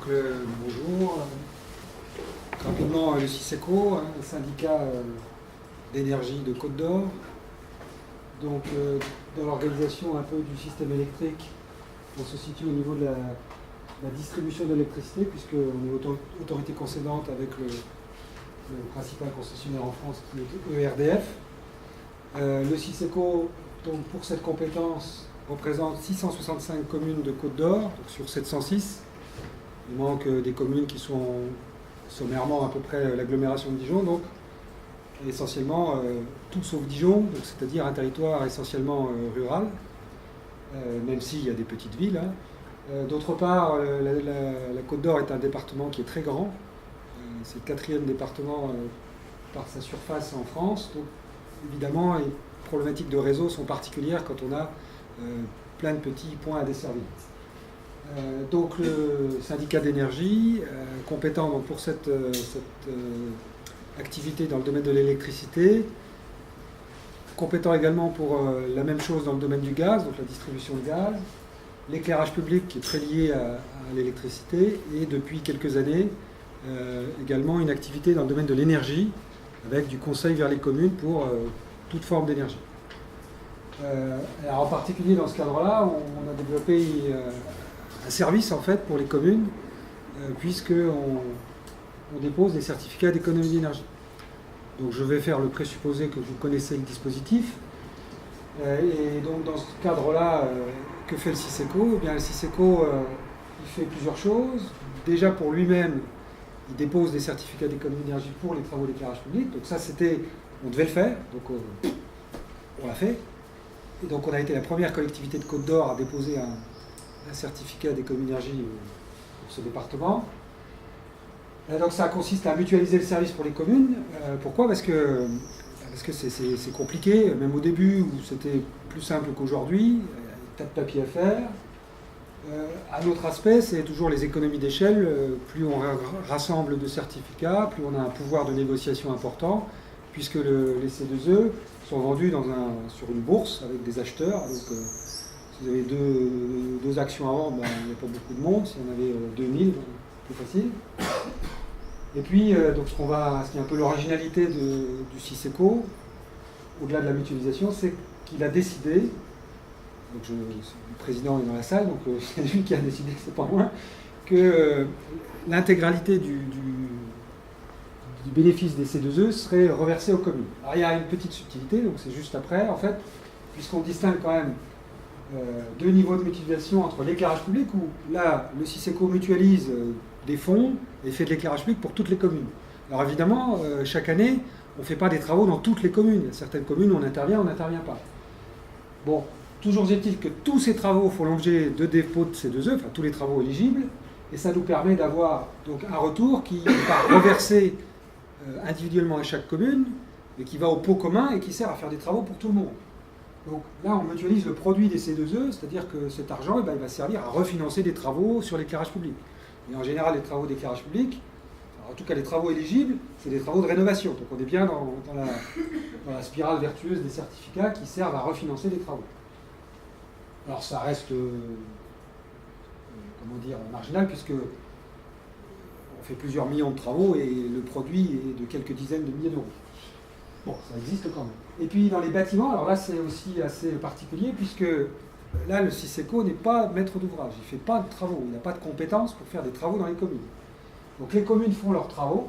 Bonjour. Rapidement, le CICECO, le syndicat d'énergie de Côte d'Or. Donc, dans l'organisation un peu du système électrique, on se situe au niveau de la distribution de l'électricité, puisqu'on est autorité concédante avec le principal concessionnaire en France, qui est ERDF. Le CICECO, donc, pour cette compétence, représente 665 communes de Côte d'Or, donc sur 706. Il manque des communes qui sont sommairement à peu près l'agglomération de Dijon, donc essentiellement tout sauf Dijon, c'est-à-dire un territoire essentiellement rural, même s'il y a des petites villes. D'autre part, la Côte d'Or est un département qui est très grand. C'est le 4e département par sa surface en France. Donc évidemment, les problématiques de réseau sont particulières quand on a plein de petits points à desservir. Donc le syndicat d'énergie, compétent donc, pour cette activité dans le domaine de l'électricité, compétent également pour la même chose dans le domaine du gaz, donc la distribution de gaz, l'éclairage public qui est très lié à l'électricité, et depuis quelques années également une activité dans le domaine de l'énergie, avec du conseil vers les communes pour toute forme d'énergie. Alors en particulier dans ce cadre-là, on a développé un service en fait pour les communes, puisqu'on dépose des certificats d'économie d'énergie. Donc je vais faire le présupposé que vous connaissez le dispositif. Et donc dans ce cadre-là, que fait le CICECO ? Eh bien, le CICECO, il fait plusieurs choses. Déjà pour lui-même, il dépose des certificats d'économie d'énergie pour les travaux d'éclairage public. Donc ça, on devait le faire, donc on l'a fait. Et donc on a été la première collectivité de Côte d'Or à déposer un certificat d'économie d'énergie pour ce département. Donc ça consiste à mutualiser le service pour les communes. Pourquoi ? Parce que c'est compliqué, même au début où c'était plus simple qu'aujourd'hui, il y a des tas de papiers à faire. Un autre aspect, c'est toujours les économies d'échelle. Plus on rassemble de certificats, plus on a un pouvoir de négociation important, puisque les C2E sont vendus sur une bourse avec des acheteurs. Donc, si vous avez deux actions à vendre, il n'y a pas beaucoup de monde. Si on avait 2000, plus facile. Et puis, donc ce qui est un peu l'originalité du CICECO, au-delà de la mutualisation, c'est qu'il a décidé, donc le président est dans la salle, donc c'est lui qui a décidé, c'est pas moi, que l'intégralité du bénéfice des C2E serait reversée aux communes. Alors il y a une petite subtilité, donc c'est juste après, en fait, puisqu'on distingue quand même deux niveaux de mutualisation entre l'éclairage public, où là, le CICECO mutualise des fonds et fait de l'éclairage public pour toutes les communes. Alors évidemment, chaque année, on ne fait pas des travaux dans toutes les communes. Il y a certaines communes où on n'intervient pas. Bon, toujours est-il que tous ces travaux font l'objet de dépôts de C2E, enfin tous les travaux éligibles, et ça nous permet d'avoir donc un retour qui va reverser individuellement à chaque commune, mais qui va au pot commun et qui sert à faire des travaux pour tout le monde. Donc là, on mutualise le produit des C2E, c'est-à-dire que cet argent, il va servir à refinancer des travaux sur l'éclairage public. Et en général, les travaux d'éclairage public, en tout cas les travaux éligibles, c'est des travaux de rénovation. Donc on est bien dans la spirale vertueuse des certificats qui servent à refinancer des travaux. Alors ça reste, marginal, puisque on fait plusieurs millions de travaux et le produit est de quelques dizaines de milliers d'euros. Bon, ça existe quand même. Et puis dans les bâtiments, alors là c'est aussi assez particulier, puisque là le CICECO n'est pas maître d'ouvrage, il ne fait pas de travaux, il n'a pas de compétences pour faire des travaux dans les communes. Donc les communes font leurs travaux,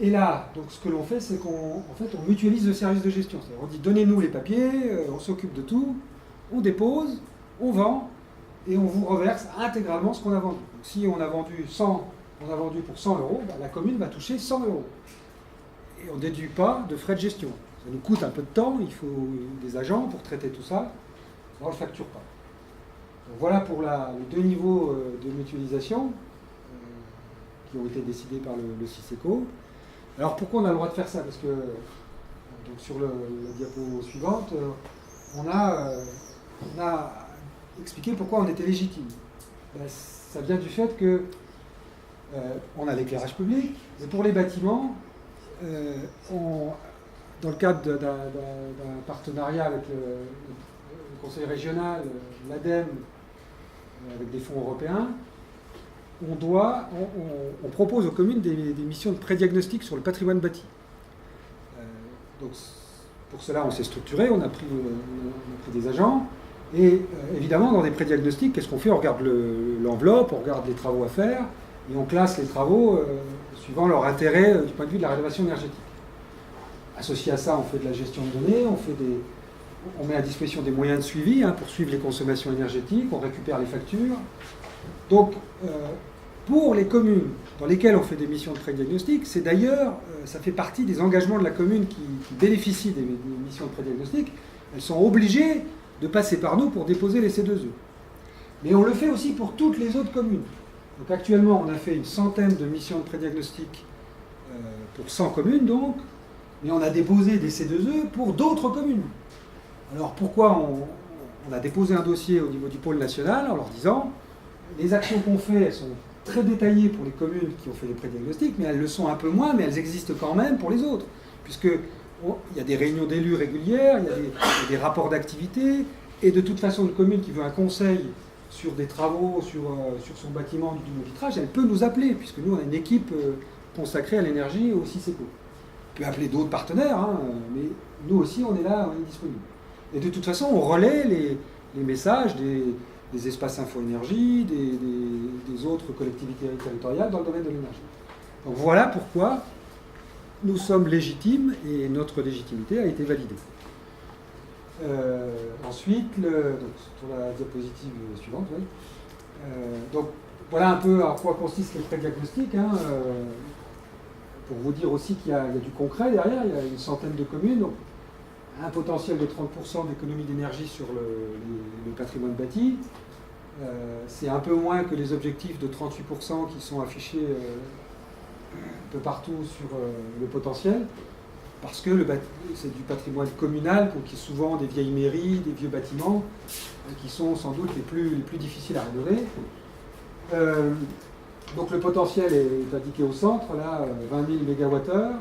et là, donc ce que l'on fait, c'est qu'on mutualise le service de gestion. C'est-à-dire on dit donnez-nous les papiers, on s'occupe de tout, on dépose, on vend, et on vous reverse intégralement ce qu'on a vendu. Donc si on a vendu pour 100 €, la commune va toucher 100 €. Et on ne déduit pas de frais de gestion. Ça nous coûte un peu de temps, il faut des agents pour traiter tout ça, on ne le facture pas. Donc voilà pour les deux niveaux de mutualisation qui ont été décidés par le CICECO. Alors pourquoi on a le droit de faire ça ? Parce que donc sur la diapo suivante, on a expliqué pourquoi on était légitime. Ça vient du fait que on a l'éclairage public, et pour les bâtiments, dans le cadre d'un partenariat avec le Conseil régional, l'ADEME, avec des fonds européens, on propose aux communes des missions de prédiagnostic sur le patrimoine bâti. Donc, pour cela, on s'est structuré, on a pris des agents, et évidemment, dans des prédiagnostics, qu'est-ce qu'on fait? On regarde l'enveloppe, on regarde les travaux à faire, et on classe les travaux suivant leur intérêt du point de vue de la rénovation énergétique. Associé à ça, on fait de la gestion de données, on met à disposition des moyens de suivi pour suivre les consommations énergétiques, on récupère les factures. Donc, pour les communes dans lesquelles on fait des missions de prédiagnostic, c'est d'ailleurs, ça fait partie des engagements de la commune qui bénéficient des missions de prédiagnostic. Elles sont obligées de passer par nous pour déposer les C2E. Mais on le fait aussi pour toutes les autres communes. Donc actuellement, on a fait une centaine de missions de prédiagnostic pour 100 communes, donc, mais on a déposé des C2E pour d'autres communes. Alors pourquoi on a déposé un dossier au niveau du pôle national en leur disant les actions qu'on fait, elles sont très détaillées pour les communes qui ont fait des prédiagnostics, mais elles le sont un peu moins, mais elles existent quand même pour les autres. Puisqu'il y a des réunions d'élus régulières, il y a des rapports d'activité, et de toute façon, une commune qui veut un conseil sur des travaux, sur son bâtiment du double vitrage, elle peut nous appeler, puisque nous, on a une équipe consacrée à l'énergie et au CICECO. On peut appeler d'autres partenaires, mais nous aussi, on est là, on est disponible. Et de toute façon, on relaie les messages des espaces info-énergie, des autres collectivités territoriales dans le domaine de l'énergie. Donc voilà pourquoi nous sommes légitimes et notre légitimité a été validée. Ensuite, donc, sur la diapositive suivante, oui. Donc voilà un peu à quoi consiste le prédiagnostic. Pour vous dire aussi qu'il y a du concret derrière, il y a une centaine de communes, donc un potentiel de 30% d'économie d'énergie sur le patrimoine bâti. C'est un peu moins que les objectifs de 38% qui sont affichés un peu partout sur le potentiel, parce que c'est du patrimoine communal, donc qui est souvent des vieilles mairies, des vieux bâtiments, qui sont sans doute les plus difficiles à rénover. Donc le potentiel est indiqué au centre, là, 20 000 MWh,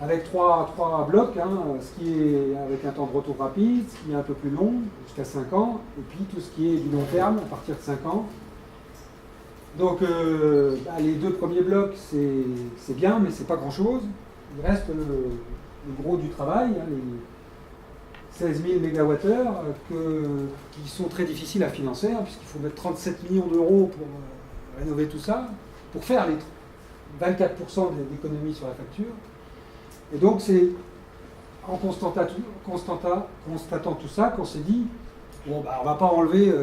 avec trois blocs, ce qui est avec un temps de retour rapide, ce qui est un peu plus long, jusqu'à 5 ans, et puis tout ce qui est du long terme, à partir de 5 ans. Donc les deux premiers blocs, c'est bien, mais c'est pas grand-chose. Il reste le gros du travail, les 16 000 MWh, qui sont très difficiles à financer, puisqu'il faut mettre 37 millions d'euros pour rénover tout ça, pour faire les 24% d'économie sur la facture. Et donc c'est en constatant tout ça qu'on s'est dit, bon, on ne va pas enlever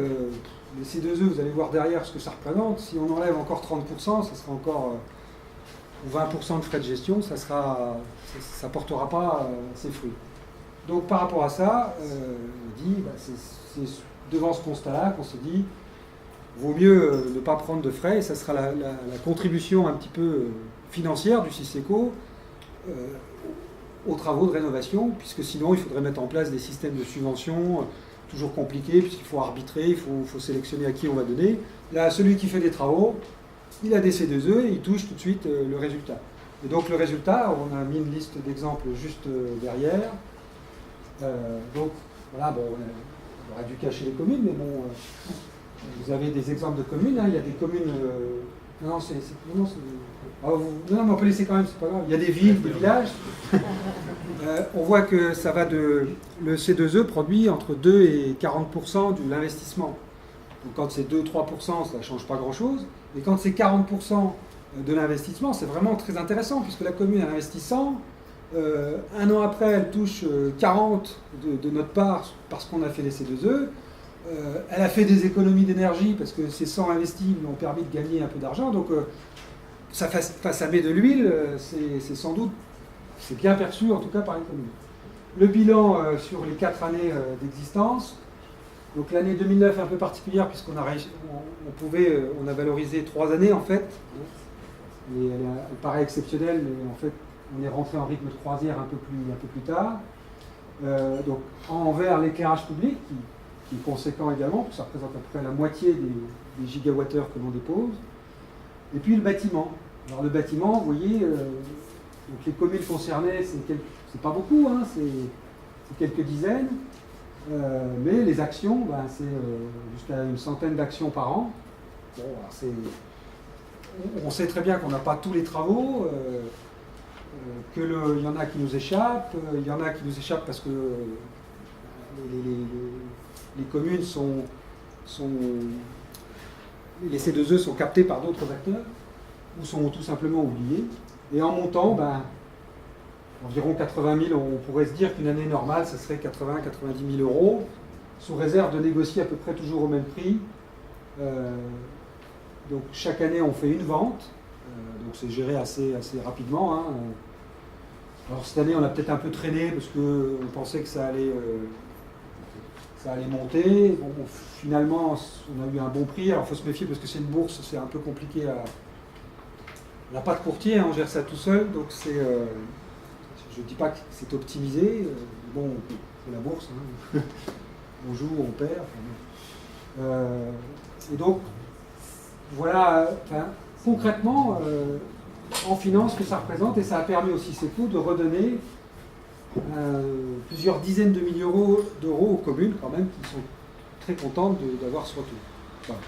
les C2E, vous allez voir derrière ce que ça représente. Si on enlève encore 30%, ça sera encore, ou 20% de frais de gestion, ça ne portera pas ses fruits. Donc par rapport à ça, on dit, c'est devant ce constat-là qu'on s'est dit, vaut mieux ne pas prendre de frais, et ça sera la contribution un petit peu financière du CICECO aux travaux de rénovation, puisque sinon il faudrait mettre en place des systèmes de subvention toujours compliqués, puisqu'il faut arbitrer, il faut sélectionner à qui on va donner. Là, celui qui fait des travaux, il a des C2E et il touche tout de suite le résultat. Et donc le résultat, on a mis une liste d'exemples juste derrière. Donc voilà, bon, on aurait dû cacher les communes, mais bon, vous avez des exemples de communes, il y a des communes... non, mais on peut laisser quand même, c'est pas grave. Il y a des villes, des villages. On voit que ça va le C2E produit entre 2 et 40% de l'investissement. Donc quand c'est 2-3%, ça ne change pas grand-chose. Et quand c'est 40% de l'investissement, c'est vraiment très intéressant, puisque la commune, elle investit 100, un an après, elle touche 40 de notre part parce qu'on a fait les C2E. Elle a fait des économies d'énergie parce que ces 100 investis lui ont permis de gagner un peu d'argent. Donc ça face à baie de l'huile, c'est sans doute, c'est bien perçu en tout cas par les communes. Le bilan sur les 4 années d'existence. Donc l'année 2009 est un peu particulière puisqu'on a on a valorisé 3 années en fait. Et elle paraît exceptionnelle, mais en fait on est rentré en rythme de croisière un peu plus tard. Donc en vert l'éclairage public qui est conséquent également, ça représente à peu près la moitié des gigawattheures que l'on dépose. Et puis le bâtiment. Alors le bâtiment, vous voyez, donc les communes concernées, c'est pas beaucoup, c'est quelques dizaines, mais les actions, c'est jusqu'à une centaine d'actions par an. Bon, on sait très bien qu'on n'a pas tous les travaux, qu'il y en a qui nous échappent, il y en a qui nous échappent parce que les communes les C2E sont captés par d'autres acteurs, ou sont tout simplement oubliés. Et en montant, environ 80 000, on pourrait se dire qu'une année normale, ça serait 80-90 000 euros, sous réserve de négocier à peu près toujours au même prix. Donc chaque année, on fait une vente, donc c'est géré assez rapidement, hein. Alors cette année, on a peut-être un peu traîné parce qu'on pensait que ça allait monter. Bon, finalement, on a eu un bon prix. Alors il faut se méfier parce que c'est une bourse, c'est un peu compliqué à... On n'a pas de courtier, hein, on gère ça tout seul, donc c'est... je ne dis pas que c'est optimisé. Bon, c'est la bourse, hein. On joue, on perd. Et donc, voilà, concrètement, en finance, ce que ça représente, et ça a permis aussi, c'est tout, de redonner plusieurs dizaines de milliers d'euros aux communes, quand même, qui sont très contentes d'avoir ce retour. Voilà.